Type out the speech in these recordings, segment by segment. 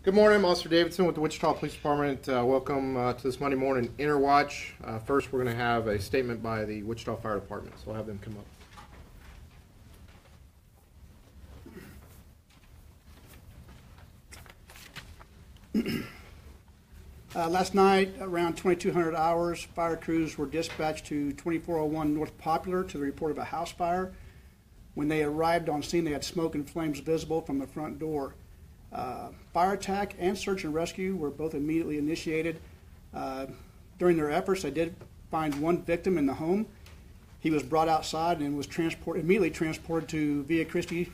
Good morning, I'm Officer Davidson with the Wichita Police Department. Welcome to this Monday morning Interwatch. First, we're going to have a statement by the Wichita Fire Department, so I'll have them come up. Last night, around 2200 hours, fire crews were dispatched to 2401 North Popular to the report of a house fire. When they arrived on scene, they had smoke and flames visible from the front door. Fire attack and search and rescue were both immediately initiated. During their efforts, they did find one victim in the home. He was brought outside and was immediately transported to Via Christi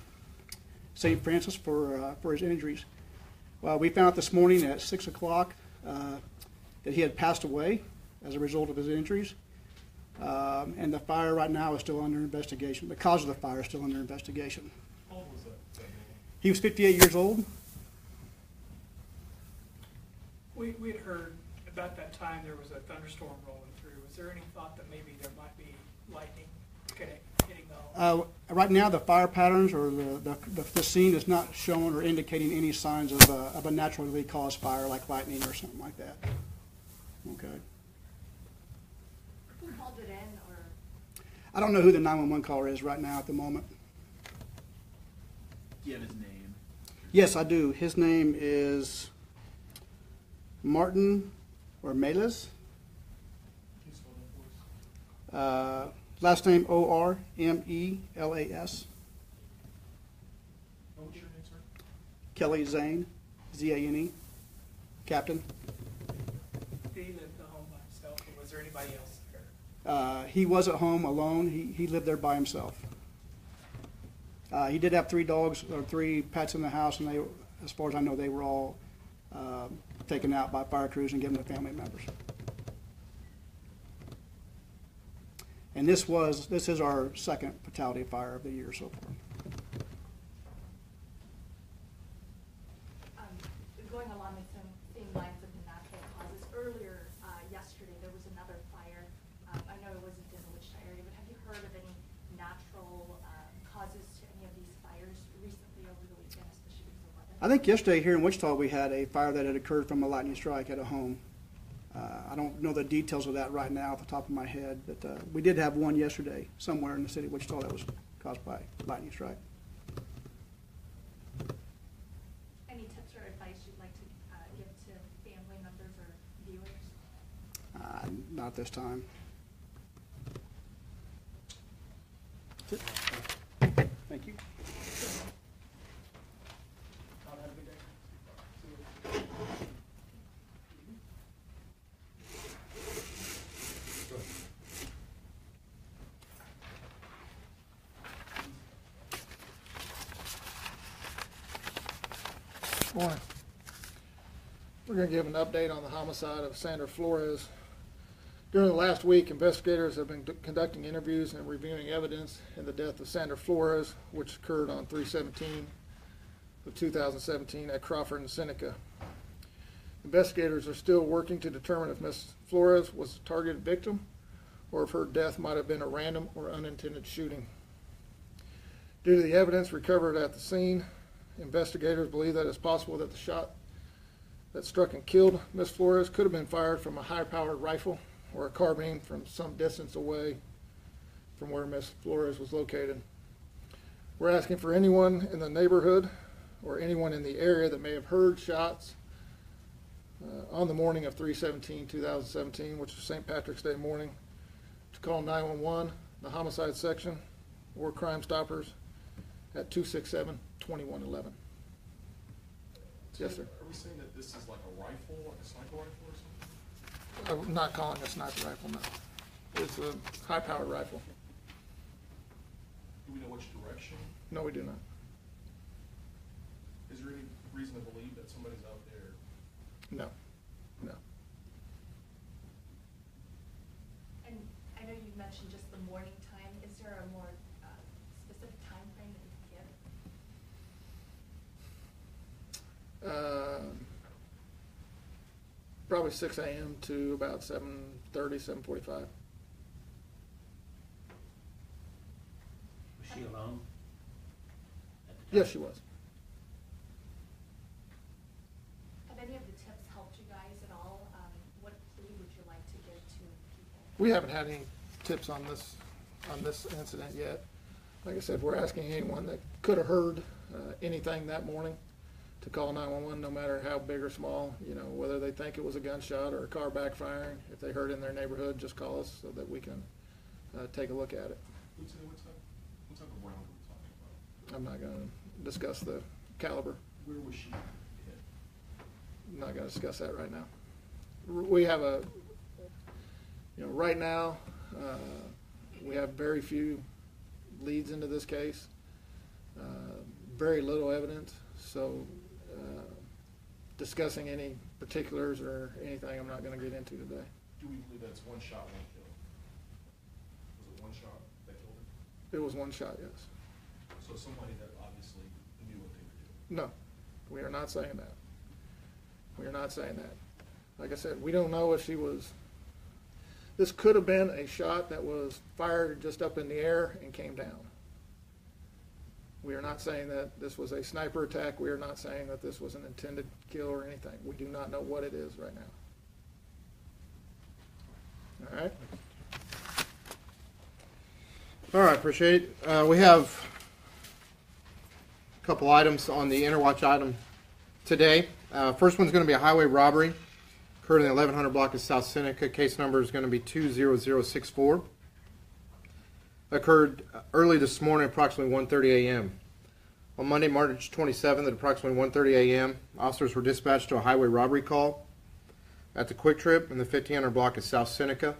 St. Francis for his injuries. We found out this morning at 6 o'clock that he had passed away as a result of his injuries. And the fire right now is still under investigation. The cause of the fire is still under investigation. How old was that man? He was 58 years old. We had heard about that time there was a thunderstorm rolling through. Was there any thought that maybe there might be lightning hitting the home? Right now, the fire patterns or the scene is not showing or indicating any signs of a naturally caused fire like lightning or something like that. Okay. Who called it in, or? I don't know who the 911 caller is right now at the moment. Do you have his name? Yes, I do. His name is Martin or Melas. Can you spell that for us? Last name Ormelas. What was your name, sir? Kelly Zane, Zane, Captain. Did he live in the home by himself, or was there anybody else there? He was at home alone. He lived there by himself. He did have 3 dogs or 3 pets in the house, and they, as far as I know, they were all taken out by fire crews and given to family members. And this is our second fatality fire of the year so far. Going along the same lines of the natural causes, earlier yesterday there was another fire. I know it wasn't in the Wichita area, but have you heard of any natural causes to any of these fires recently over the weekend, especially because of weather? I think yesterday here in Wichita we had a fire that had occurred from a lightning strike at a home. I don't know the details of that right now off the top of my head, but we did have one yesterday somewhere in the city of Wichita that was caused by lightning strike. Any tips or advice you'd like to give to family members or viewers? Not at this time. Thank you. Have a good day. Morning. We're going to give an update on the homicide of Sandra Flores. During the last week, investigators have been conducting interviews and reviewing evidence in the death of Sandra Flores, which occurred on 3/17/2017 at Crawford and Seneca. Investigators are still working to determine if Ms. Flores was a targeted victim or if her death might have been a random or unintended shooting. Due to the evidence recovered at the scene, investigators believe that it's possible that the shot that struck and killed Ms. Flores could have been fired from a high-powered rifle or a carbine from some distance away from where Ms. Flores was located. We're asking for anyone in the neighborhood or anyone in the area that may have heard shots on the morning of 3/17/2017, which is St. Patrick's Day morning, to call 911, the homicide section, or Crime Stoppers at 267-2111. Yes, sir. Are we saying that this is like a rifle, like a sniper rifle or something? I'm not calling it a sniper rifle, no. It's a high-powered rifle. Do we know which direction? No, we do not. Is there any reason to believe that somebody's out there? No, no. And I know you mentioned just the morning time. Is there a more specific time frame that you can give? Probably 6 a.m. to about 7:30, 7:45. Was she alone? Yes, she was. We haven't had any tips on this incident yet. Like I said, we're asking anyone that could have heard anything that morning to call 911, no matter how big or small, whether they think it was a gunshot or a car backfiring. If they heard it in their neighborhood, just call us so that we can take a look at it. What type of round are we talking about? I'm not going to discuss the caliber. Where was she hit? I'm not going to discuss that right now. We have right now, we have very few leads into this case, very little evidence, so discussing any particulars or anything I'm not going to get into today. Do we believe that's one shot, one kill? Was it one shot that killed her? It was one shot, yes. So somebody that obviously knew what they were doing. No, we are not saying that. We are not saying that. Like I said, we don't know if she was, this could have been a shot that was fired just up in the air and came down. We are not saying that this was a sniper attack. We are not saying that this was an intended kill or anything. We do not know what it is right now. All right? All right, appreciate it. We have a couple items on the Interwatch item today. First one's going to be a highway robbery. Occurred in the 1100 block of South Seneca. Case number is going to be 20064. Occurred early this morning, approximately 1:30 a.m. On Monday, March 27th, at approximately 1:30 a.m., officers were dispatched to a highway robbery call at the Quick Trip in the 1500 block of South Seneca.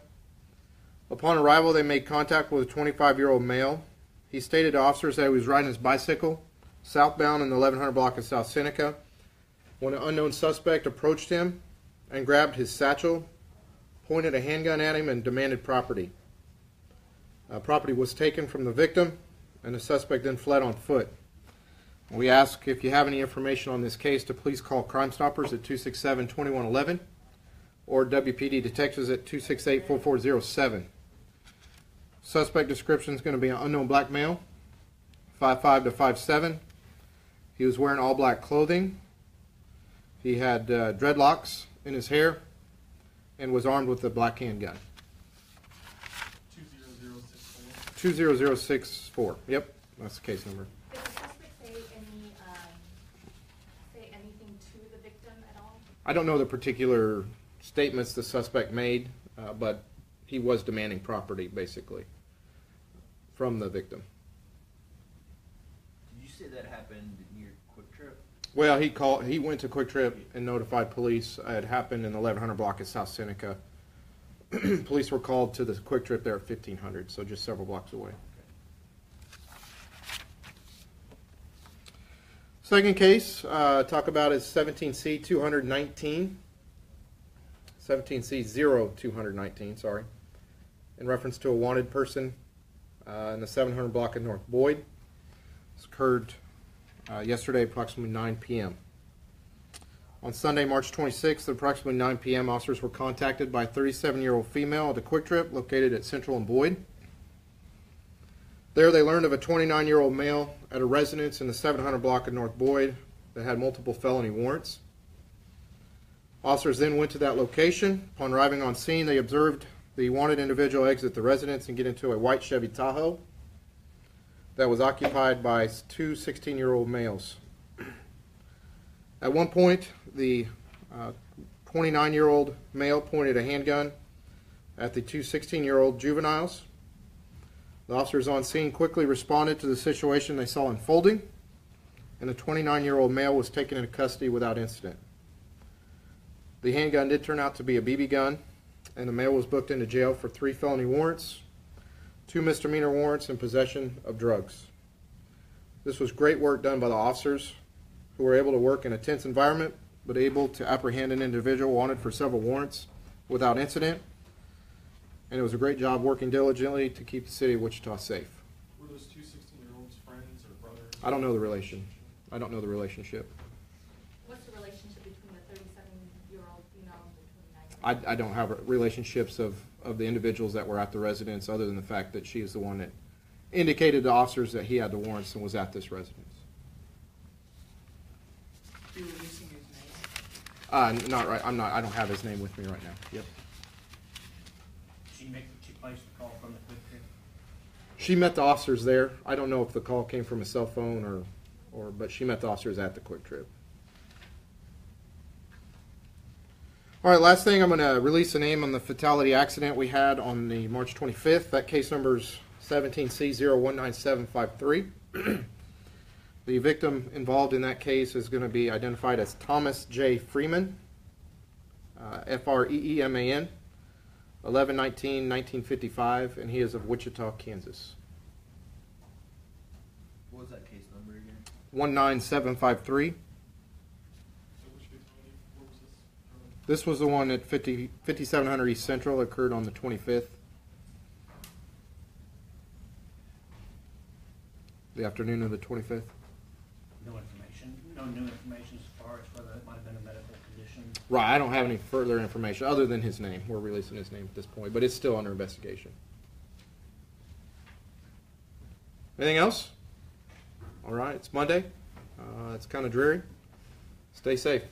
Upon arrival, they made contact with a 25-year-old male. He stated to officers that he was riding his bicycle southbound in the 1100 block of South Seneca when an unknown suspect approached him and grabbed his satchel, pointed a handgun at him, and demanded property. Property was taken from the victim, and the suspect then fled on foot. We ask if you have any information on this case to please call Crime Stoppers at 267-2111 or WPD Detectives at 268-4407. Suspect description is going to be an unknown black male, 5'5" to 5'7". He was wearing all black clothing. He had dreadlocks in his hair and was armed with a black handgun. 20064. Yep, that's the case number. Did the suspect say anything to the victim at all? I don't know the particular statements the suspect made, but he was demanding property, basically, from the victim. Did you say that happened near Quick Trip? Well, he went to Quick Trip and notified police. It happened in the 1100 block of South Seneca. Police were called to the Quick Trip there at 1500, so just several blocks away. Second case, talk about is 17C 219. 17C 0219, sorry. In reference to a wanted person in the 700 block of North Boyd. This occurred yesterday, approximately 9 p.m. On Sunday, March 26th, at approximately 9 p.m., officers were contacted by a 37-year-old female at a Quick Trip located at Central and Boyd. There, they learned of a 29-year-old male at a residence in the 700 block of North Boyd that had multiple felony warrants. Officers then went to that location. Upon arriving on scene, they observed the wanted individual exit the residence and get into a white Chevy Tahoe that was occupied by two 16-year-old males. At one point, the 29-year-old male pointed a handgun at the two 16-year-old juveniles. The officers on scene quickly responded to the situation they saw unfolding, and the 29-year-old male was taken into custody without incident. The handgun did turn out to be a BB gun, and the male was booked into jail for 3 felony warrants, 2 misdemeanor warrants, and possession of drugs. This was great work done by the officers, who were able to work in a tense environment, but able to apprehend an individual wanted for several warrants without incident. And it was a great job working diligently to keep the city of Wichita safe. Were those two 16-year-olds friends or brothers? I don't know the relation. I don't know the relationship. What's the relationship between the 37-year-old female and the 29-year-old? I don't have relationships of the individuals that were at the residence, other than the fact that she is the one that indicated to officers that he had the warrants and was at this residence. You releasing his name? Not right. I don't have his name with me right now. Yep. Did she make the placed the call from the quick trip? She met the officers there. I don't know if the call came from a cell phone but she met the officers at the Quick Trip. All right, last thing, I'm going to release a name on the fatality accident we had on the March 25th. That case number is 17C019753. The victim involved in that case is going to be identified as Thomas J. Freeman, Freeman, 11/19/1955, and he is of Wichita, Kansas. What was that case number again? 19753. So which fatality, what was this? This was the one at 5700 East Central, occurred on the 25th. The afternoon of the 25th. No information, no new information as far as whether it might have been a medical condition. Right, I don't have any further information other than his name. We're releasing his name at this point, but it's still under investigation. Anything else? All right, it's Monday. It's kind of dreary. Stay safe.